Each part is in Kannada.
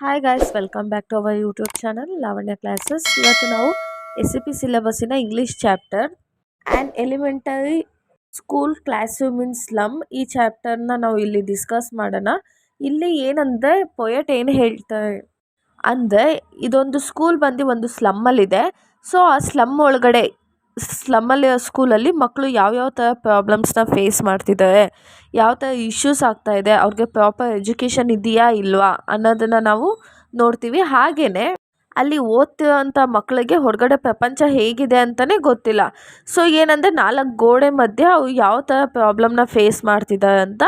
Hi guys, welcome back to our YouTube channel Lavanya classes. ಇವತ್ತು ನಾವು SCP ಸಿಲೆಬಸ್ಸಿನ English chapter and elementary school classroom in slum ಈ ಚಾಪ್ಟರ್ನ ನಾವು ಇಲ್ಲಿ ಡಿಸ್ಕಸ್ ಮಾಡೋಣ. ಇಲ್ಲಿ ಏನಂದರೆ ಪೊಯೆಟ್ ಏನು ಹೇಳ್ತಾರೆ ಅಂದರೆ, ಇದೊಂದು ಸ್ಕೂಲ್ ಬಂದು ಒಂದು ಸ್ಲಮ್ಮಲ್ಲಿದೆ. ಸೊ ಆ ಸ್ಲಮ್ಮಲ್ಲಿ ಸ್ಕೂಲಲ್ಲಿ ಮಕ್ಕಳು ಯಾವ್ಯಾವ ಥರ ಪ್ರಾಬ್ಲಮ್ಸ್ನ ಫೇಸ್ ಮಾಡ್ತಿದ್ದಾರೆ, ಯಾವ ಥರ ಇಶ್ಯೂಸ್ ಆಗ್ತಾಯಿದೆ, ಅವ್ರಿಗೆ ಪ್ರಾಪರ್ ಎಜುಕೇಷನ್ ಇದೆಯಾ ಇಲ್ವಾ ಅನ್ನೋದನ್ನು ನಾವು ನೋಡ್ತೀವಿ. ಹಾಗೆಯೇ ಅಲ್ಲಿ ಓದ್ತಿರೋಂಥ ಮಕ್ಕಳಿಗೆ ಹೊರಗಡೆ ಪ್ರಪಂಚ ಹೇಗಿದೆ ಅಂತಲೇ ಗೊತ್ತಿಲ್ಲ. ಸೊ ಏನಂದರೆ 4 ಗೋಡೆ ಮಧ್ಯೆ ಅವು ಯಾವ ಥರ ಪ್ರಾಬ್ಲಮ್ನ ಫೇಸ್ ಮಾಡ್ತಿದ್ದಾರೆ ಅಂತ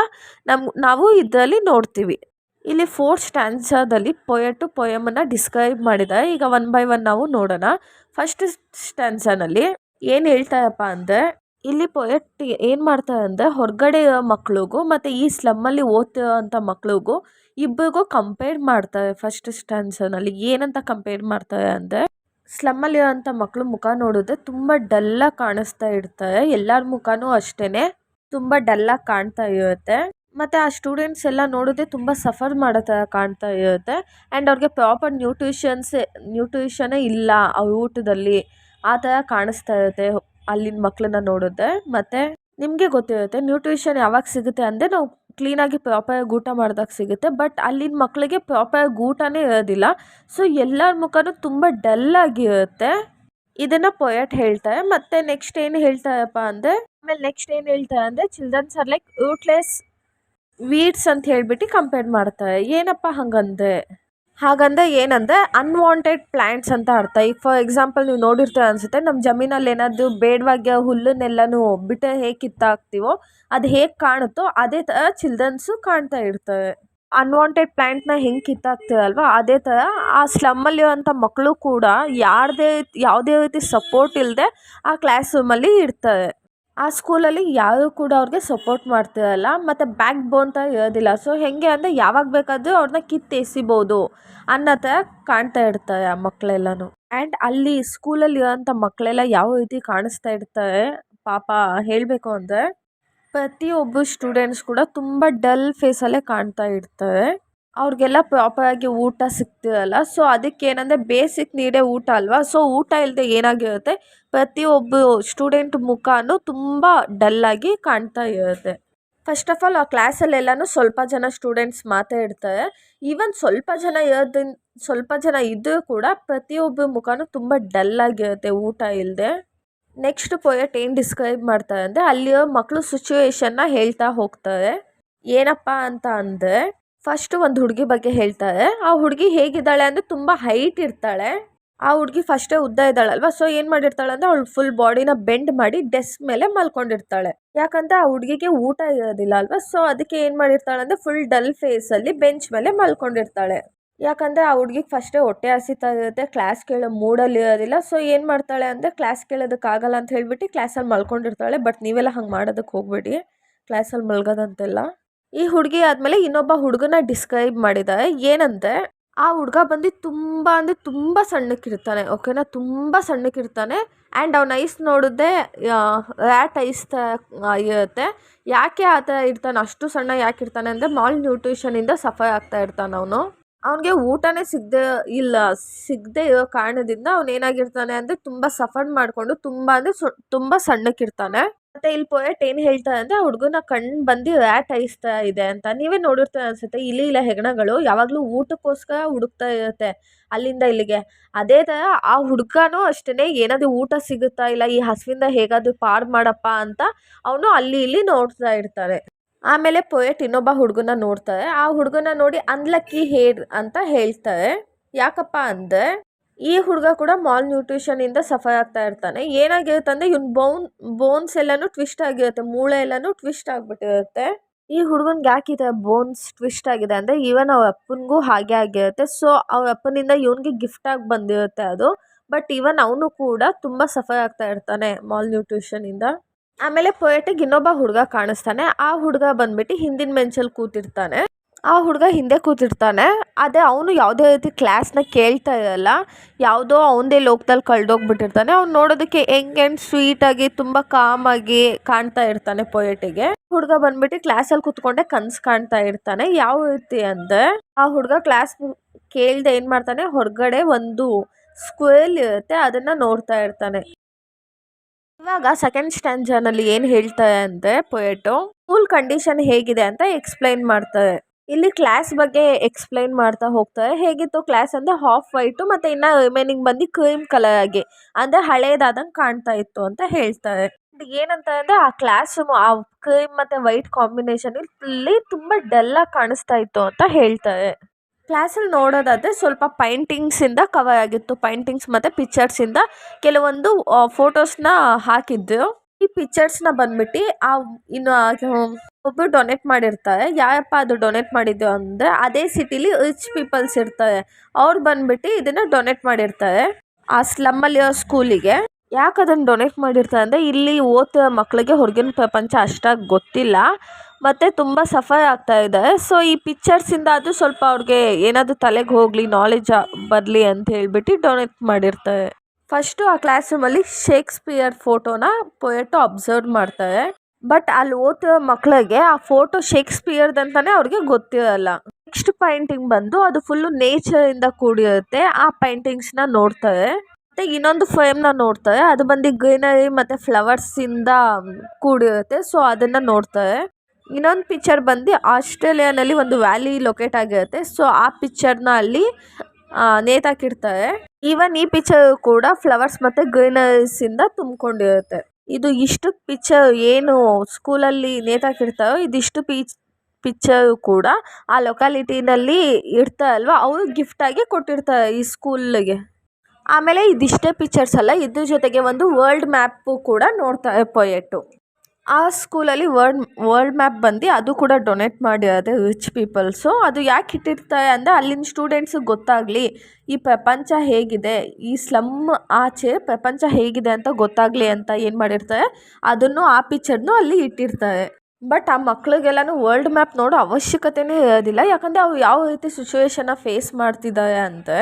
ನಾವು ಇದರಲ್ಲಿ ನೋಡ್ತೀವಿ. ಇಲ್ಲಿ 4 ಸ್ಟ್ಯಾನ್ಸಾದಲ್ಲಿ ಪೊಯಮನ್ನು ಡಿಸ್ಕ್ರೈಬ್ ಮಾಡಿದ್ದಾರೆ. ಈಗ 1 by 1 ನಾವು ನೋಡೋಣ. ಫಸ್ಟ್ ಸ್ಟ್ಯಾನ್ಸಾನಲ್ಲಿ ಏನು ಹೇಳ್ತಾರಪ್ಪ ಅಂದರೆ, ಇಲ್ಲಿ ಪೊಯೆಟ್ ಏನು ಮಾಡ್ತಾರೆ ಅಂದರೆ, ಹೊರಗಡೆ ಇರೋ ಮಕ್ಳಿಗೂ ಮತ್ತು ಈ ಸ್ಲಮ್ಮಲ್ಲಿ ಓದ್ತಿರೋ ಅಂಥ ಮಕ್ಳಿಗೂ ಇಬ್ಬರಿಗೂ ಕಂಪೇರ್ ಮಾಡ್ತಾರೆ. ಫಸ್ಟ್ ಸ್ಟ್ಯಾನ್ಸನಲ್ಲಿ ಏನಂತ ಕಂಪೇರ್ ಮಾಡ್ತಾರೆ ಅಂದರೆ, ಸ್ಲಮ್ಮಲ್ಲಿರೋಂಥ ಮಕ್ಕಳು ಮುಖ ನೋಡಿದ್ರೆ ತುಂಬ ಡಲ್ಲಾಗಿ ಕಾಣಿಸ್ತಾ ಇರ್ತಾರೆ. ಎಲ್ಲರ ಮುಖನೂ ಅಷ್ಟೇ ತುಂಬ ಡಲ್ಲಾಗಿ ಕಾಣ್ತಾ ಇರುತ್ತೆ. ಮತ್ತು ಆ ಸ್ಟೂಡೆಂಟ್ಸ್ ಎಲ್ಲ ನೋಡಿದ್ರೆ ತುಂಬ ಸಫರ್ ಮಾಡೋ ಥರ ಕಾಣ್ತಾ ಇರುತ್ತೆ. ಆ್ಯಂಡ್ ಅವ್ರಿಗೆ ಪ್ರಾಪರ್ ನ್ಯೂಟ್ರಿಷನ್ನೇ ಇಲ್ಲ ಅವ್ರ ಊಟದಲ್ಲಿ, ಆ ಥರ ಕಾಣಿಸ್ತಾ ಇರುತ್ತೆ ಅಲ್ಲಿನ ಮಕ್ಕಳನ್ನ ನೋಡಿದ್ರೆ. ಮತ್ತು ನಿಮಗೆ ಗೊತ್ತಿರುತ್ತೆ ನ್ಯೂಟ್ರಿಷನ್ ಯಾವಾಗ ಸಿಗುತ್ತೆ ಅಂದರೆ, ನಾವು ಕ್ಲೀನಾಗಿ ಪ್ರಾಪರಾಗಿ ಊಟ ಮಾಡಿದಾಗ ಸಿಗುತ್ತೆ. ಬಟ್ ಅಲ್ಲಿನ ಮಕ್ಕಳಿಗೆ ಪ್ರಾಪರಾಗಿ ಊಟನೇ ಇರೋದಿಲ್ಲ. ಸೊ ಎಲ್ಲರ ಮುಖನೂ ತುಂಬ ಡಲ್ಲಾಗಿರುತ್ತೆ. ಇದನ್ನು ಪೊಯೆಟ್ ಹೇಳ್ತಾರೆ. ಮತ್ತು ನೆಕ್ಸ್ಟ್ ಏನು ಹೇಳ್ತಾರಪ್ಪ ಅಂದರೆ, ನೆಕ್ಸ್ಟ್ ಏನು ಹೇಳ್ತಾರೆ ಅಂದರೆ, childrens are like rootless weeds ಅಂತ ಹೇಳ್ಬಿಟ್ಟು ಕಂಪೇರ್ ಮಾಡ್ತಾರೆ. ಏನಪ್ಪ ಹಾಗಂದ್ರೆ ಏನಂದರೆ, ಅನ್ವಾಂಟೆಡ್ ಪ್ಲ್ಯಾಂಟ್ಸ್ ಅಂತ ಅರ್ಥ. ಈಗ ಫಾರ್ ಎಕ್ಸಾಂಪಲ್ ನೀವು ನೋಡಿರ್ತೀರ ಅನಿಸುತ್ತೆ, ನಮ್ಮ ಜಮೀನಲ್ಲಿ ಏನಾದರೂ ಬೇಡವಾಗಿ ಹುಲ್ಲನ್ನೆಲ್ಲನೂ ಬಿಟ್ಟರೆ ಹೇಗೆ ಕಿತ್ತಾಕ್ತೀವೋ, ಅದು ಹೇಗೆ ಕಾಣುತ್ತೋ ಅದೇ ಥರ ಚಿಲ್ಡ್ರನ್ಸು ಕಾಣ್ತಾ ಇರ್ತಾರೆ. ಅನ್ವಾಂಟೆಡ್ ಪ್ಲ್ಯಾಂಟ್ನ ಹೆಂಗೆ ಕಿತ್ತಾಕ್ತೀರಲ್ವ, ಅದೇ ಥರ ಆ ಸ್ಲಮ್ಮಲ್ಲಿರುವಂಥ ಮಕ್ಕಳು ಕೂಡ ಯಾವುದೇ ರೀತಿ ಸಪೋರ್ಟ್ ಇಲ್ಲದೆ ಆ ಕ್ಲಾಸ್ ರೂಮಲ್ಲಿ ಇರ್ತಾರೆ. ಆ ಸ್ಕೂಲಲ್ಲಿ ಯಾರೂ ಕೂಡ ಅವ್ರಿಗೆ ಸಪೋರ್ಟ್ ಮಾಡ್ತಿರಲ್ಲ, ಮತ್ತು ಬ್ಯಾಕ್ ಬೋನ್ ಥರ ಇರೋದಿಲ್ಲ. ಸೊ ಹೇಗೆ ಅಂದರೆ, ಯಾವಾಗ ಬೇಕಾದರೂ ಅವ್ರನ್ನ ಕಿತ್ತೆಸಿಬೋದು ಅನ್ನೋ ಥರ ಕಾಣ್ತಾ ಇರ್ತಾರೆ ಆ ಮಕ್ಕಳೆಲ್ಲನೂ. ಆ್ಯಂಡ್ ಅಲ್ಲಿ ಸ್ಕೂಲಲ್ಲಿರೋಂಥ ಮಕ್ಕಳೆಲ್ಲ ಯಾವ ರೀತಿ ಕಾಣಿಸ್ತಾ ಇರ್ತಾರೆ ಪಾಪ ಹೇಳಬೇಕು ಅಂದರೆ, ಪ್ರತಿಯೊಬ್ಬರು ಸ್ಟೂಡೆಂಟ್ಸ್ ಕೂಡ ತುಂಬ ಡಲ್ ಫೇಸಲ್ಲೇ ಕಾಣ್ತಾ ಇರ್ತಾರೆ. ಅವ್ರಿಗೆಲ್ಲ ಪ್ರಾಪರಾಗಿ ಊಟ ಸಿಗ್ತಿರಲ್ಲ. ಸೊ ಅದಕ್ಕೇನಂದರೆ, ಬೇಸಿಕ್ ನೀಡೇ ಊಟ ಅಲ್ವಾ. ಸೊ ಊಟ ಇಲ್ಲದೆ ಏನಾಗಿರುತ್ತೆ, ಪ್ರತಿಯೊಬ್ಬರು ಸ್ಟೂಡೆಂಟ್ ಮುಖನೂ ತುಂಬ ಡಲ್ಲಾಗಿ ಕಾಣ್ತಾ ಇರುತ್ತೆ. ಫಸ್ಟ್ ಆಫ್ ಆಲ್ ಆ ಕ್ಲಾಸಲ್ಲೆಲ್ಲನೂ ಸ್ವಲ್ಪ ಜನ ಸ್ಟೂಡೆಂಟ್ಸ್ ಮಾತ್ರ ಇರ್ತಾರೆ. ಈವನ್ ಸ್ವಲ್ಪ ಜನ ಇದ್ದರೂ ಕೂಡ ಪ್ರತಿಯೊಬ್ಬರ ಮುಖನೂ ತುಂಬ ಡಲ್ಲಾಗಿರುತ್ತೆ ಊಟ ಇಲ್ಲದೆ. ನೆಕ್ಸ್ಟ್ ಪೊಯೆಟ್ ಏನು ಡಿಸ್ಕ್ರೈಬ್ ಮಾಡ್ತಾರೆ ಅಂದರೆ, ಅಲ್ಲಿರೋ ಮಕ್ಕಳು ಸಿಚುವೇಶನ್ನ ಹೇಳ್ತಾ ಹೋಗ್ತಾರೆ. ಏನಪ್ಪ ಅಂತ ಅಂದರೆ, ಫಸ್ಟು ಒಂದು ಹುಡುಗಿ ಬಗ್ಗೆ ಹೇಳ್ತಾರೆ. ಆ ಹುಡುಗಿ ಹೇಗಿದ್ದಾಳೆ ಅಂದರೆ, ತುಂಬ ಹೈಟ್ ಇರ್ತಾಳೆ. ಆ ಹುಡುಗಿ ಫಸ್ಟೇ ಉದ್ದ ಇದ್ದಾಳಲ್ವ. ಸೊ ಏನು ಮಾಡಿರ್ತಾಳೆ ಅಂದರೆ, ಅವಳು ಫುಲ್ ಬಾಡಿನ ಬೆಂಡ್ ಮಾಡಿ ಡೆಸ್ಕ್ ಮೇಲೆ ಮಲ್ಕೊಂಡಿರ್ತಾಳೆ. ಯಾಕಂದರೆ ಆ ಹುಡುಗಿಗೆ ಊಟ ಇರೋದಿಲ್ಲ ಅಲ್ವಾ. ಸೊ ಅದಕ್ಕೆ ಏನು ಮಾಡಿರ್ತಾಳೆ ಅಂದರೆ, ಫುಲ್ ಡಲ್ ಫೇಸಲ್ಲಿ ಬೆಂಚ್ ಮೇಲೆ ಮಲ್ಕೊಂಡಿರ್ತಾಳೆ. ಯಾಕಂದರೆ ಆ ಹುಡುಗಿಗೆ ಫಸ್ಟೇ ಹೊಟ್ಟೆ ಹಸಿತಾ ಇರುತ್ತೆ, ಕ್ಲಾಸ್ ಕೇಳೋ ಮೂಡಲ್ಲಿ ಇರೋದಿಲ್ಲ. ಸೊ ಏನು ಮಾಡ್ತಾಳೆ ಅಂದರೆ, ಕ್ಲಾಸ್ ಕೇಳೋದಕ್ಕಾಗಲ್ಲ ಅಂತ ಹೇಳ್ಬಿಟ್ಟು ಕ್ಲಾಸಲ್ಲಿ ಮಲ್ಕೊಂಡಿರ್ತಾಳೆ. ಬಟ್ ನೀವೆಲ್ಲ ಹಂಗೆ ಮಾಡೋದಕ್ಕೆ ಹೋಗ್ಬೇಡಿ, ಕ್ಲಾಸಲ್ಲಿ ಮಲ್ಗೋದಂತೆಲ್ಲ. ಈ ಹುಡುಗಿ ಆದಮೇಲೆ ಇನ್ನೊಬ್ಬ ಹುಡುಗನ ಡಿಸ್ಕ್ರೈಬ್ ಮಾಡಿದ್ದಾರೆ. ಏನಂದರೆ, ಆ ಹುಡುಗ ಬಂದು ತುಂಬ ಸಣ್ಣಕ್ಕಿರ್ತಾನೆ. ಓಕೆನಾ, ತುಂಬ ಸಣ್ಣಕ್ಕಿರ್ತಾನೆ. ಆ್ಯಂಡ್ ಅವ್ನ ಐಸ್ ನೋಡಿದ್ರೆ ರ್ಯಾಟ್ ಐಸ್ ಇರುತ್ತೆ. ಯಾಕೆ ಆ ಥರ ಇರ್ತಾನೆ, ಅಷ್ಟು ಸಣ್ಣ ಯಾಕೆ ಇರ್ತಾನೆ ಅಂದರೆ, ಮಾಲ್ ನ್ಯೂಟ್ರಿಷನಿಂದ ಸಫರ್ ಆಗ್ತಾ ಇರ್ತಾನೆ ಅವನು. ಅವನಿಗೆ ಊಟನೇ ಸಿಗದೆ ಇರೋ ಕಾರಣದಿಂದ ಅವನೇನಾಗಿರ್ತಾನೆ ಅಂದರೆ, ತುಂಬ ಸಫರ್ ಮಾಡಿಕೊಂಡು ತುಂಬ ಸಣ್ಣಕ್ಕಿರ್ತಾನೆ. ಮತ್ತು ಇಲ್ಲಿ ಪೊಯೆಟ್ ಏನು ಹೇಳ್ತಾರೆ ಅಂದರೆ, ಆ ಹುಡುಗನ ಕಣ್ಣು ಬಂದು ರ್ಯಾಟ್ ಐಸ್ತಾ ಇದೆ ಅಂತ. ನೀವೇ ನೋಡಿರ್ತಾರೆ ಅನಿಸುತ್ತೆ, ಇಲ್ಲ ಹೆಗಣಗಳು ಯಾವಾಗಲೂ ಊಟಕ್ಕೋಸ್ಕರ ಹುಡುಕ್ತಾ ಇರುತ್ತೆ ಅಲ್ಲಿಂದ ಇಲ್ಲಿಗೆ. ಅದೇ ಥರ ಆ ಹುಡುಗನೂ ಅಷ್ಟೇ, ಏನಾದರೂ ಊಟ ಸಿಗುತ್ತಾ ಇಲ್ಲ, ಈ ಹಸುವಿಂದ ಹೇಗಾದರೂ ಪಾರು ಮಾಡಪ್ಪ ಅಂತ ಅವನು ಅಲ್ಲಿ ಇಲ್ಲಿ ನೋಡ್ತಾ ಇರ್ತಾರೆ. ಆಮೇಲೆ ಪೊಯೆಟ್ ಇನ್ನೊಬ್ಬ ಹುಡುಗನ ನೋಡ್ತಾರೆ. ಆ ಹುಡುಗನ ನೋಡಿ ಅನ್ಲಕ್ಕಿ ಹೇರ್ ಅಂತ ಹೇಳ್ತಾರೆ. ಯಾಕಪ್ಪ ಅಂದರೆ, ಈ ಹುಡುಗ ಕೂಡ ಮಾಲ್ ನ್ಯೂಟ್ರಿಷನಿಂದ ಸಫರ್ ಆಗ್ತಾ ಇರ್ತಾನೆ. ಏನಾಗಿರುತ್ತೆ ಅಂದರೆ, ಇವನ್ ಬೋನ್ಸ್ ಎಲ್ಲನೂ ಟ್ವಿಸ್ಟ್ ಆಗಿರುತ್ತೆ, ಮೂಳೆ ಎಲ್ಲನೂ ಟ್ವಿಸ್ಟ್ ಆಗಿಬಿಟ್ಟಿರುತ್ತೆ. ಈ ಹುಡುಗನ್ಗೆ ಯಾಕೆ ಈ ಥರ ಬೋನ್ಸ್ ಟ್ವಿಸ್ಟ್ ಆಗಿದೆ ಅಂದರೆ, ಈವನ್ ಅವ್ರ ಅಪ್ಪನಿಗೂ ಹಾಗೆ ಆಗಿರುತ್ತೆ. ಸೊ ಅವ್ರ ಅಪ್ಪನಿಂದ ಇವನಿಗೆ ಗಿಫ್ಟಾಗಿ ಬಂದಿರುತ್ತೆ ಅದು. ಬಟ್ ಈವನ್ ಅವನು ಕೂಡ ತುಂಬ ಸಫರ್ ಆಗ್ತಾ ಇರ್ತಾನೆ ಮಾಲ್ ನ್ಯೂಟ್ರಿಷನಿಂದ. ಆಮೇಲೆ ಪೊಯೆಟಿಗೆ ಇನ್ನೊಬ್ಬ ಹುಡುಗ ಕಾಣಿಸ್ತಾನೆ. ಆ ಹುಡುಗ ಬಂದ್ಬಿಟ್ಟು ಹಿಂದಿನ ಬೆಂಚಲ್ಲಿ ಕೂತಿರ್ತಾನೆ. ಆ ಹುಡುಗ ಹಿಂದೆ ಕೂತಿರ್ತಾನೆ. ಅದೇ ಅವನು ಯಾವುದೇ ರೀತಿ ಕ್ಲಾಸ್ನ ಕೇಳ್ತಾ ಇರಲ್ಲ, ಯಾವುದೋ ಅವನದೇ ಲೋಕದಲ್ಲಿ ಕಳೆದೋಗ್ಬಿಟ್ಟಿರ್ತಾನೆ. ಅವ್ನು ನೋಡೋದಕ್ಕೆ ಯಂಗ್ ಆ್ಯಂಡ್ ಸ್ವೀಟಾಗಿ ತುಂಬ ಕಾಮಾಗಿ ಕಾಣ್ತಾ ಇರ್ತಾನೆ ಪೊಯೆಟಿಗೆ. ಹುಡುಗ ಬಂದ್ಬಿಟ್ಟು ಕ್ಲಾಸಲ್ಲಿ ಕೂತ್ಕೊಂಡೆ ಕನಸು ಕಾಣ್ತಾ ಇರ್ತಾನೆ. ಯಾವ ರೀತಿ ಅಂದರೆ, ಆ ಹುಡುಗ ಕೇಳ್ದೆ ಏನು ಮಾಡ್ತಾನೆ, ಹೊರಗಡೆ ಒಂದು ಸ್ಕ್ವೇಲ್ ಇರುತ್ತೆ, ಅದನ್ನು ನೋಡ್ತಾ ಇರ್ತಾನೆ. ಇವಾಗ ಸೆಕೆಂಡ್ ಸ್ಟ್ಯಾಂಜರ್ನಲ್ಲಿ ಏನು ಹೇಳ್ತಾರೆ ಅಂದರೆ ಪೊಯೆಟು ಸ್ಕೂಲ್ ಕಂಡೀಷನ್ ಹೇಗಿದೆ ಅಂತ ಎಕ್ಸ್ಪ್ಲೈನ್ ಮಾಡ್ತಾರೆ. ಇಲ್ಲಿ ಕ್ಲಾಸ್ ಬಗ್ಗೆ ಎಕ್ಸ್ಪ್ಲೈನ್ ಮಾಡ್ತಾ ಹೋಗ್ತಾರೆ. ಹೇಗಿತ್ತು ಕ್ಲಾಸ್ ಅಂದರೆ ಹಾಫ್ ವೈಟು ಮತ್ತು ಇನ್ನು ರಿಮೈನಿಂಗ್ ಬಂದು ಕ್ರೀಮ್ ಕಲರ್ ಆಗಿ ಅಂದರೆ ಹಳೇದಾದಂಗೆ ಕಾಣ್ತಾ ಇತ್ತು ಅಂತ ಹೇಳ್ತಾರೆ. ಏನಂತ ಅಂದರೆ ಆ ಕ್ಲಾಸ್ ಆ ಕ್ರೀಮ್ ಮತ್ತು ವೈಟ್ ಕಾಂಬಿನೇಷನ್ ಇಲ್ಲಿ ತುಂಬ ಡಲ್ಲಾಗಿ ಕಾಣಿಸ್ತಾ ಇತ್ತು ಅಂತ ಹೇಳ್ತಾರೆ. ಕ್ಲಾಸಲ್ಲಿ ನೋಡೋದಾದರೆ ಸ್ವಲ್ಪ ಪೈಂಟಿಂಗ್ಸಿಂದ ಕವರ್ ಆಗಿತ್ತು. ಪೈಂಟಿಂಗ್ಸ್ ಮತ್ತು ಪಿಕ್ಚರ್ಸಿಂದ ಕೆಲವೊಂದು ಫೋಟೋಸ್ನ ಹಾಕಿದ್ರು. ಈ ಪಿಕ್ಚರ್ಸ್ನ ಬಂದ್ಬಿಟ್ಟು ಒಬ್ಬರು ಡೊನೇಟ್ ಮಾಡಿರ್ತಾರೆ. ಯಾರಪ್ಪ ಅದು ಡೊನೇಟ್ ಮಾಡಿದ್ದು ಅಂದರೆ ಅದೇ ಸಿಟಿಲಿ ರಿಚ್ ಪೀಪಲ್ಸ್ ಇರ್ತಾರೆ. ಅವ್ರು ಬಂದ್ಬಿಟ್ಟು ಇದನ್ನು ಡೊನೇಟ್ ಮಾಡಿರ್ತಾರೆ ಆ ಸ್ಲಮ್ಮಲ್ಲಿರೋ ಸ್ಕೂಲಿಗೆ. ಯಾಕೆ ಅದನ್ನು ಡೊನೇಟ್ ಮಾಡಿರ್ತಾರೆ ಅಂದರೆ ಇಲ್ಲಿ ಓದ್ತಿರೋ ಮಕ್ಕಳಿಗೆ ಹೊರಗಿನ ಪ್ರಪಂಚ ಅಷ್ಟಾಗಿ ಗೊತ್ತಿಲ್ಲ ಮತ್ತು ತುಂಬ ಸಫರ್ ಆಗ್ತಾ ಇದ್ದಾರೆ. ಸೊ ಈ ಪಿಕ್ಚರ್ಸಿಂದ ಅದು ಸ್ವಲ್ಪ ಅವ್ರಿಗೆ ಏನಾದರೂ ತಲೆಗೆ ಹೋಗಲಿ, ನಾಲೆಜ್ ಬರಲಿ ಅಂತ ಹೇಳ್ಬಿಟ್ಟು ಡೊನೇಟ್ ಮಾಡಿರ್ತಾರೆ. ಫಸ್ಟು ಆ ಕ್ಲಾಸ್ ರೂಮಲ್ಲಿ ಶೇಕ್ಸ್ಪಿಯರ್ ಫೋಟೋನ ಪೊಯೆಟು ಅಬ್ಸರ್ವ್ ಮಾಡ್ತಾರೆ. ಬಟ್ ಅಲ್ಲಿ ಓದ್ತಿರೋ ಮಕ್ಕಳಿಗೆ ಆ ಫೋಟೋ ಶೇಕ್ಸ್ಪಿಯರ್ದಂತಾನೆ ಅವ್ರಿಗೆ ಗೊತ್ತಿರಲ್ಲ. ನೆಕ್ಸ್ಟ್ ಪೈಂಟಿಂಗ್ ಬಂದು ಅದು ಫುಲ್ಲು ನೇಚರಿಂದ ಕೂಡಿರುತ್ತೆ. ಆ ಪೈಂಟಿಂಗ್ಸ್ನ ನೋಡ್ತಾರೆ. ಮತ್ತು ಇನ್ನೊಂದು ಫ್ರೇಮ್ನ ನೋಡ್ತಾರೆ, ಅದು ಬಂದು ಗ್ರೀನರಿ ಮತ್ತು ಫ್ಲವರ್ಸಿಂದ ಕೂಡಿರುತ್ತೆ. ಸೊ ಅದನ್ನು ನೋಡ್ತಾರೆ. ಇನ್ನೊಂದು ಪಿಕ್ಚರ್ ಬಂದು ಆಸ್ಟ್ರೇಲಿಯಾನಲ್ಲಿ ಒಂದು ವ್ಯಾಲಿ ಲೊಕೇಟ್ ಆಗಿರುತ್ತೆ. ಸೊ ಆ ಪಿಕ್ಚರ್ನ ಅಲ್ಲಿ ನೇತಾಕಿರ್ತಾರೆ. ಈವನ್ ಈ ಪಿಕ್ಚರ್ ಕೂಡ ಫ್ಲವರ್ಸ್ ಮತ್ತು ಗ್ರೀನರೀಸಿಂದ ತುಂಬಿಕೊಂಡಿರುತ್ತೆ. ಇದು ಇಷ್ಟು ಪಿಕ್ಚರ್ ಏನು ಸ್ಕೂಲಲ್ಲಿ ನೇತಾಕಿರ್ತಾರೋ ಇದಿಷ್ಟು ಪಿಕ್ಚರು ಕೂಡ ಆ ಲೊಕ್ಯಾಲಿಟಿನಲ್ಲಿ ಇರ್ತಾರಲ್ವ, ಅವರು ಗಿಫ್ಟಾಗಿ ಕೊಟ್ಟಿರ್ತಾರೆ ಈ ಸ್ಕೂಲಿಗೆ. ಆಮೇಲೆ ಇದಿಷ್ಟೇ ಪಿಕ್ಚರ್ಸ್ ಅಲ್ಲ, ಇದ್ರ ಜೊತೆಗೆ ಒಂದು ವರ್ಲ್ಡ್ ಮ್ಯಾಪು ಕೂಡ ನೋಡ್ತಾರೆ ಪೊಯೆಟು. ಆ ಸ್ಕೂಲಲ್ಲಿ ವರ್ಲ್ಡ್ ಮ್ಯಾಪ್ ಬಂದು ಅದು ಕೂಡ ಡೊನೇಟ್ ಮಾಡಿರೋದೆ ರಿಚ್ ಪೀಪಲ್ಸು. ಅದು ಯಾಕೆ ಇಟ್ಟಿರ್ತಾರೆ ಅಂದರೆ ಅಲ್ಲಿನ ಸ್ಟೂಡೆಂಟ್ಸಿಗೆ ಗೊತ್ತಾಗಲಿ ಈ ಪ್ರಪಂಚ ಹೇಗಿದೆ, ಈ ಸ್ಲಮ್ ಆಚೆ ಪ್ರಪಂಚ ಹೇಗಿದೆ ಅಂತ ಗೊತ್ತಾಗಲಿ ಅಂತ ಏನು ಮಾಡಿರ್ತಾರೆ, ಅದನ್ನು ಆ ಪಿಕ್ಚರ್ನು ಅಲ್ಲಿ ಇಟ್ಟಿರ್ತಾರೆ. ಬಟ್ ಆ ಮಕ್ಳಿಗೆಲ್ಲನೂ ವರ್ಲ್ಡ್ ಮ್ಯಾಪ್ ನೋಡೋ ಅವಶ್ಯಕತೆನೇ ಇರೋದಿಲ್ಲ. ಯಾಕಂದರೆ ಅವ್ರು ಯಾವ ರೀತಿ ಸಿಚುವೇಶನ್ನ ಫೇಸ್ ಮಾಡ್ತಿದ್ದಾರೆ ಅಂದರೆ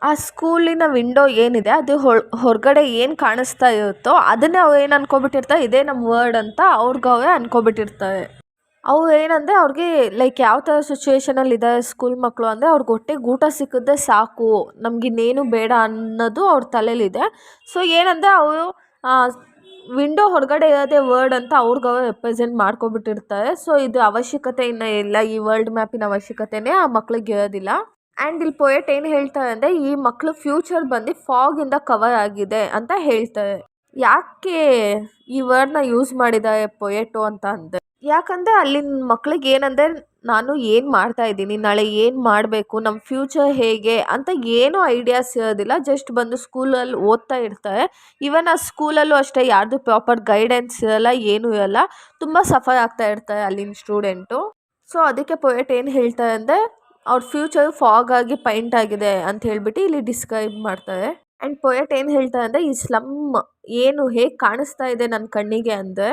ಆ ಸ್ಕೂಲಿನ ವಿಂಡೋ ಏನಿದೆ ಅದು ಹೊರಗಡೆ ಏನು ಕಾಣಿಸ್ತಾ ಇರುತ್ತೋ ಅದನ್ನೇ ಅವ್ರು ಏನು ಅನ್ಕೊಬಿಟ್ಟಿರ್ತಾರೆ, ಇದೇ ನಮ್ಮ ವರ್ಡ್ ಅಂತ ಅವ್ರಿಗೆ ಅನ್ಕೊಬಿಟ್ಟಿರ್ತಾರೆ. ಅವು ಏನಂದರೆ ಅವ್ರಿಗೆ ಲೈಕ್ ಯಾವ ಥರ ಸಿಚುವೇಶನಲ್ಲಿ ಇದ್ದಾರೆ ಸ್ಕೂಲ್ ಮಕ್ಕಳು ಅಂದರೆ ಅವ್ರಿಗೆ ಹೊಟ್ಟೆಗೆ ಊಟ ಸಿಕ್ಕಿದ್ರೆ ಸಾಕು, ನಮಗಿನ್ನೇನು ಬೇಡ ಅನ್ನೋದು ಅವ್ರ ತಲೆಯಲ್ಲಿದೆ. ಸೊ ಏನಂದರೆ ಅವರು ವಿಂಡೋ ಹೊರಗಡೆ ಇರೋದೇ ವರ್ಡ್ ಅಂತ ಅವ್ರಿಗೆ ರೆಪ್ರೆಸೆಂಟ್ ಮಾಡ್ಕೊಬಿಟ್ಟಿರ್ತಾರೆ. ಸೊ ಇದು ಅವಶ್ಯಕತೆ ಇನ್ನೂ ಇಲ್ಲ, ಈ ವರ್ಲ್ಡ್ ಮ್ಯಾಪಿನ ಅವಶ್ಯಕತೆನೇ ಆ ಮಕ್ಳಿಗೆ ಇರೋದಿಲ್ಲ. ಆ್ಯಂಡ್ ಇಲ್ಲಿ ಪೊಯೆಟ್ ಏನು ಹೇಳ್ತಾರೆ ಅಂದರೆ ಈ ಮಕ್ಕಳು ಫ್ಯೂಚರ್ ಬಂದು ಫಾಗಿಂದ ಕವರ್ ಆಗಿದೆ ಅಂತ ಹೇಳ್ತಾರೆ. ಯಾಕೆ ಈ ವರ್ಡ್ನ ಯೂಸ್ ಮಾಡಿದ್ದಾರೆ ಪೊಯೆಟು ಅಂತ ಅಂದರೆ, ಯಾಕಂದರೆ ಅಲ್ಲಿನ ಮಕ್ಳಿಗೆ ಏನಂದರೆ ನಾನು ಏನು ಮಾಡ್ತಾಯಿದ್ದೀನಿ, ನಾಳೆ ಏನು ಮಾಡಬೇಕು, ನಮ್ಮ ಫ್ಯೂಚರ್ ಹೇಗೆ ಅಂತ ಏನೂ ಐಡಿಯಾಸ್ ಇರೋದಿಲ್ಲ. ಜಸ್ಟ್ ಬಂದು ಸ್ಕೂಲಲ್ಲಿ ಓದ್ತಾ ಇರ್ತಾರೆ. ಈವನ್ ಆ ಸ್ಕೂಲಲ್ಲೂ ಅಷ್ಟೇ ಯಾರ್ದು ಪ್ರಾಪರ್ ಗೈಡೆನ್ಸ್ ಇರೋಲ್ಲ, ಏನೂ ಇರೋಲ್ಲ. ತುಂಬ ಸಫರ್ ಆಗ್ತಾ ಇರ್ತಾರೆ ಅಲ್ಲಿನ ಸ್ಟೂಡೆಂಟು. ಸೊ ಅದಕ್ಕೆ ಪೊಯೆಟ್ ಏನು ಹೇಳ್ತಾರೆ ಅಂದರೆ ಅವ್ರ ಫ್ಯೂಚರ್ ಫಾಗ್ ಆಗಿ ಪೈಂಟ್ ಆಗಿದೆ ಅಂತ ಹೇಳ್ಬಿಟ್ಟು ಇಲ್ಲಿ ಡಿಸ್ಕ್ರೈಬ್ ಮಾಡ್ತಾರೆ. ಆ್ಯಂಡ್ ಪೊಯೆಟ್ ಏನು ಹೇಳ್ತಾರೆ ಅಂದರೆ ಈ ಸ್ಲಮ್ ಏನು ಹೇಗೆ ಕಾಣಿಸ್ತಾ ಇದೆ ನನ್ನ ಕಣ್ಣಿಗೆ ಅಂದರೆ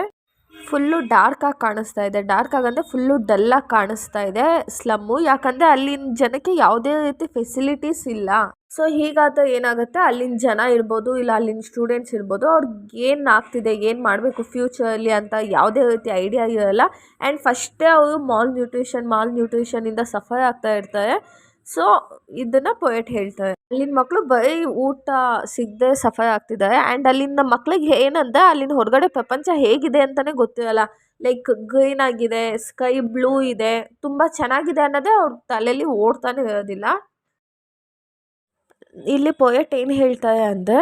ಫುಲ್ಲು ಡಾರ್ಕಾಗಿ ಕಾಣಿಸ್ತಾ ಇದೆ. ಡಾರ್ಕಾಗಿ ಅಂದರೆ ಫುಲ್ಲು ಡಲ್ಲಾಗಿ ಕಾಣಿಸ್ತಾ ಇದೆ ಸ್ಲಮ್ಮು. ಯಾಕಂದರೆ ಅಲ್ಲಿನ ಜನಕ್ಕೆ ಯಾವುದೇ ರೀತಿ ಫೆಸಿಲಿಟೀಸ್ ಇಲ್ಲ. ಸೊ ಹೀಗಾದರೆ ಏನಾಗುತ್ತೆ, ಅಲ್ಲಿನ ಜನ ಇರ್ಬೋದು ಇಲ್ಲ ಅಲ್ಲಿನ ಸ್ಟೂಡೆಂಟ್ಸ್ ಇರ್ಬೋದು, ಅವ್ರಿಗೆ ಏನು ಆಗ್ತಿದೆ, ಏನು ಮಾಡಬೇಕು ಫ್ಯೂಚರಲ್ಲಿ ಅಂತ ಯಾವುದೇ ರೀತಿ ಐಡಿಯಾ ಇರೋಲ್ಲ. ಆ್ಯಂಡ್ ಫಸ್ಟೇ ಅವರು ಮಾಲ್ ನ್ಯೂಟ್ರಿಷನಿಂದ ಸಫರ್ ಆಗ್ತಾ ಇರ್ತಾರೆ. ಸೊ ಇದನ್ನು ಪೊಯೆಟ್ ಹೇಳ್ತಾರೆ. ಅಲ್ಲಿನ ಮಕ್ಕಳು ಬರೀ ಊಟ ಸಿಗದೆ ಸಫರ್ ಆಗ್ತಿದ್ದಾರೆ. ಆ್ಯಂಡ್ ಅಲ್ಲಿನ ಮಕ್ಳಿಗೆ ಏನಂದರೆ ಅಲ್ಲಿನ ಹೊರಗಡೆ ಪ್ರಪಂಚ ಹೇಗಿದೆ ಅಂತಲೇ ಗೊತ್ತಿರಲ್ಲ. ಲೈಕ್ ಗ್ರೀನ್ ಆಗಿದೆ, ಸ್ಕೈ ಬ್ಲೂ ಇದೆ, ತುಂಬ ಚೆನ್ನಾಗಿದೆ ಅನ್ನೋದೇ ಅವ್ರ ತಲೆಯಲ್ಲಿ ಓಡ್ತಾನೆ ಇರೋದಿಲ್ಲ. ಇಲ್ಲಿ ಪೊಯೆಟ್ ಏನು ಹೇಳ್ತಾರೆ ಅಂದರೆ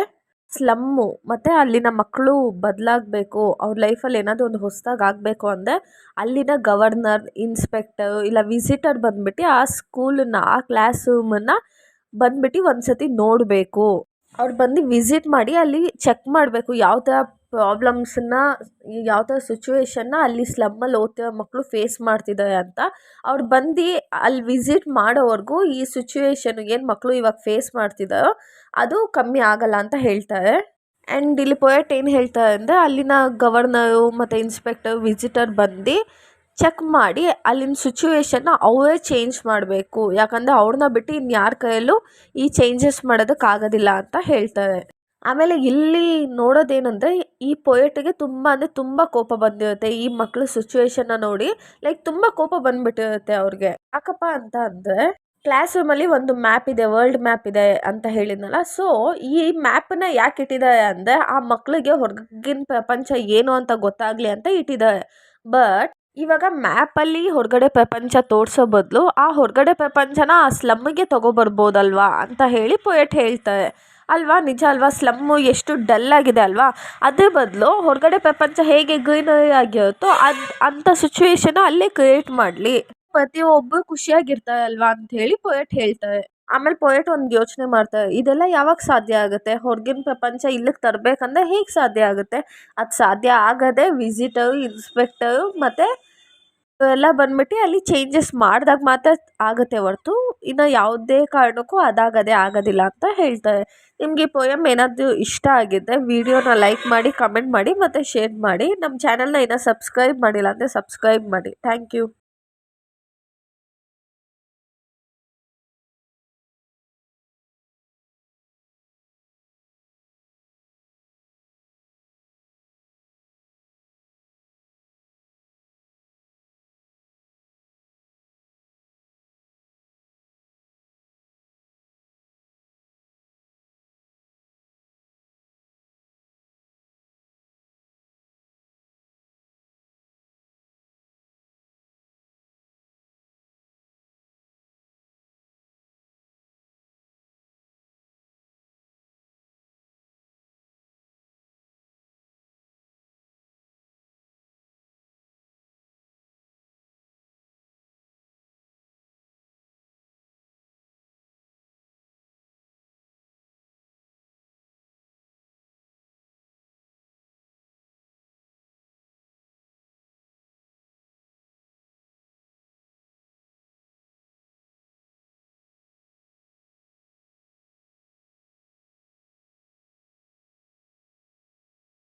ಸ್ಲಮ್ಮು ಮತ್ತು ಅಲ್ಲಿನ ಮಕ್ಕಳು ಬದಲಾಗಬೇಕು, ಅವ್ರ ಲೈಫಲ್ಲಿ ಏನಾದರೂ ಒಂದು ಹೊಸದಾಗಿ ಆಗಬೇಕು ಅಂದರೆ ಅಲ್ಲಿನ ಗವರ್ನರ್, ಇನ್ಸ್ಪೆಕ್ಟರು ಇಲ್ಲ ವಿಸಿಟರ್ ಬಂದ್ಬಿಟ್ಟು ಆ ಸ್ಕೂಲನ್ನ, ಆ ಕ್ಲಾಸ್ ರೂಮನ್ನು ಬಂದ್ಬಿಟ್ಟು ಒಂದು ಸತಿ ನೋಡಬೇಕು. ಅವ್ರು ಬಂದು ವಿಸಿಟ್ ಮಾಡಿ ಅಲ್ಲಿ ಚೆಕ್ ಮಾಡಬೇಕು ಯಾವ ಥರ ಪ್ರಾಬ್ಲಮ್ಸನ್ನ, ಯಾವ ಥರ ಸಿಚುವೇಶನ್ನ ಅಲ್ಲಿ ಸ್ಲಮ್ಮಲ್ಲಿ ಓದ್ತಿರೋ ಮಕ್ಕಳು ಫೇಸ್ ಮಾಡ್ತಿದ್ದಾರೆ ಅಂತ. ಅವ್ರು ಬಂದು ಅಲ್ಲಿ ವಿಸಿಟ್ ಮಾಡೋವರೆಗೂ ಈ ಸಿಚುವೇಶನ್ ಏನು ಮಕ್ಕಳು ಇವಾಗ ಫೇಸ್ ಮಾಡ್ತಿದ್ದಾರೋ ಅದು ಕಮ್ಮಿ ಆಗಲ್ಲ ಅಂತ ಹೇಳ್ತಾರೆ. ಆ್ಯಂಡ್ ಇಲ್ಲಿ ಪೊಯೆಟ್ ಏನು ಹೇಳ್ತಾರೆ ಅಂದರೆ ಅಲ್ಲಿನ ಗವರ್ನರು ಮತ್ತು ಇನ್ಸ್ಪೆಕ್ಟರ್, ವಿಸಿಟರ್ ಬಂದು ಚೆಕ್ ಮಾಡಿ ಅಲ್ಲಿನ ಸಿಚುವೇಶನ್ನ ಅವರೇ ಚೇಂಜ್ ಮಾಡಬೇಕು. ಯಾಕಂದರೆ ಅವ್ರನ್ನ ಬಿಟ್ಟು ಇನ್ಯಾರ ಕೈಯಲ್ಲೂ ಈ ಚೇಂಜಸ್ ಮಾಡೋದಕ್ಕಾಗೋದಿಲ್ಲ ಅಂತ ಹೇಳ್ತಾರೆ. ಆಮೇಲೆ ಇಲ್ಲಿ ನೋಡೋದೇನೆಂದರೆ ಈ ಪೊಯೆಟಿಗೆ ತುಂಬ ಅಂದರೆ ತುಂಬ ಕೋಪ ಬಂದಿರುತ್ತೆ ಈ ಮಕ್ಕಳು ಸಿಚುವೇಶನ್ನ ನೋಡಿ. ಲೈಕ್ ತುಂಬ ಕೋಪ ಬಂದುಬಿಟ್ಟಿರುತ್ತೆ ಅವ್ರಿಗೆ. ಯಾಕಪ್ಪ ಅಂತ ಅಂದರೆ ಕ್ಲಾಸ್ ರೂಮಲ್ಲಿ ಒಂದು ಮ್ಯಾಪ್ ಇದೆ, ವರ್ಲ್ಡ್ ಮ್ಯಾಪ್ ಇದೆ ಅಂತ ಹೇಳಿದ್ನಲ್ಲ. ಸೊ ಈ ಮ್ಯಾಪನ್ನ ಯಾಕೆ ಇಟ್ಟಿದ್ದಾರೆ ಅಂದರೆ ಆ ಮಕ್ಕಳಿಗೆ ಹೊರಗಿನ ಪ್ರಪಂಚ ಏನು ಅಂತ ಗೊತ್ತಾಗಲಿ ಅಂತ ಇಟ್ಟಿದ್ದಾರೆ. ಬಟ್ ಇವಾಗ ಮ್ಯಾಪಲ್ಲಿ ಹೊರಗಡೆ ಪ್ರಪಂಚ ತೋರಿಸೋ ಬದಲು ಆ ಹೊರಗಡೆ ಪ್ರಪಂಚನ ಆ ಸ್ಲಮ್ಮಿಗೆ ತೊಗೊಬರ್ಬೋದಲ್ವಾ ಅಂತ ಹೇಳಿ ಪೊಯೆಟ್ ಹೇಳ್ತಾರೆ ಅಲ್ವಾ. ನಿಜ ಅಲ್ವಾ? ಸ್ಲಮ್ಮು ಎಷ್ಟು ಡಲ್ ಆಗಿದೆ ಅಲ್ವಾ. ಅದ್ರ ಬದಲು ಹೊರಗಡೆ ಪ್ರಪಂಚ ಹೇಗೆ ಗ್ರೀನರಿ ಆಗಿರುತ್ತೋ ಅಂಥ ಸಿಚುವೇಶನ್ ಅಲ್ಲೇ ಕ್ರಿಯೇಟ್ ಮಾಡಲಿ, ಪ್ರತಿಯೊಬ್ಬರು ಖುಷಿಯಾಗಿರ್ತಾರೆ ಅಲ್ವಾ ಅಂತ ಹೇಳಿ ಪೊಯೆಟ್ ಹೇಳ್ತಾರೆ. ಆಮೇಲೆ ಪೊಯೆಟ್ ಒಂದು ಯೋಚನೆ ಮಾಡ್ತಾರೆ, ಇದೆಲ್ಲ ಯಾವಾಗ ಸಾಧ್ಯ ಆಗುತ್ತೆ? ಹೊರಗಿನ ಪ್ರಪಂಚ ಇಲ್ಲಿಗೆ ತರಬೇಕಂದ್ರೆ ಹೇಗೆ ಸಾಧ್ಯ ಆಗುತ್ತೆ? ಅದು ಸಾಧ್ಯ ಆಗದೆ ವಿಸಿಟರು, ಇನ್ಸ್ಪೆಕ್ಟರು ಮತ್ತು ಎಲ್ಲ ಬಂದ್ಬಿಟ್ಟು ಅಲ್ಲಿ ಚೇಂಜಸ್ ಮಾಡಿದಾಗ ಮಾತ್ರ ಆಗುತ್ತೆ ಹೊರ್ತು ಇನ್ನು ಯಾವುದೇ ಕಾರಣಕ್ಕೂ ಅದಾಗದೇ ಆಗೋದಿಲ್ಲ ಅಂತ ಹೇಳ್ತಾರೆ. ನಿಮಗೆ ಈ ಪೊಯಮ್ ಏನಾದರೂ ಇಷ್ಟ ಆಗಿದ್ದರೆ ವಿಡಿಯೋನ ಲೈಕ್ ಮಾಡಿ, ಕಮೆಂಟ್ ಮಾಡಿ ಮತ್ತು ಶೇರ್ ಮಾಡಿ. ನಮ್ಮ ಚಾನಲ್ನ ಇನ್ನೂ ಸಬ್ಸ್ಕ್ರೈಬ್ ಮಾಡಿಲ್ಲ ಅಂದರೆ ಸಬ್ಸ್ಕ್ರೈಬ್ ಮಾಡಿ. Thank you.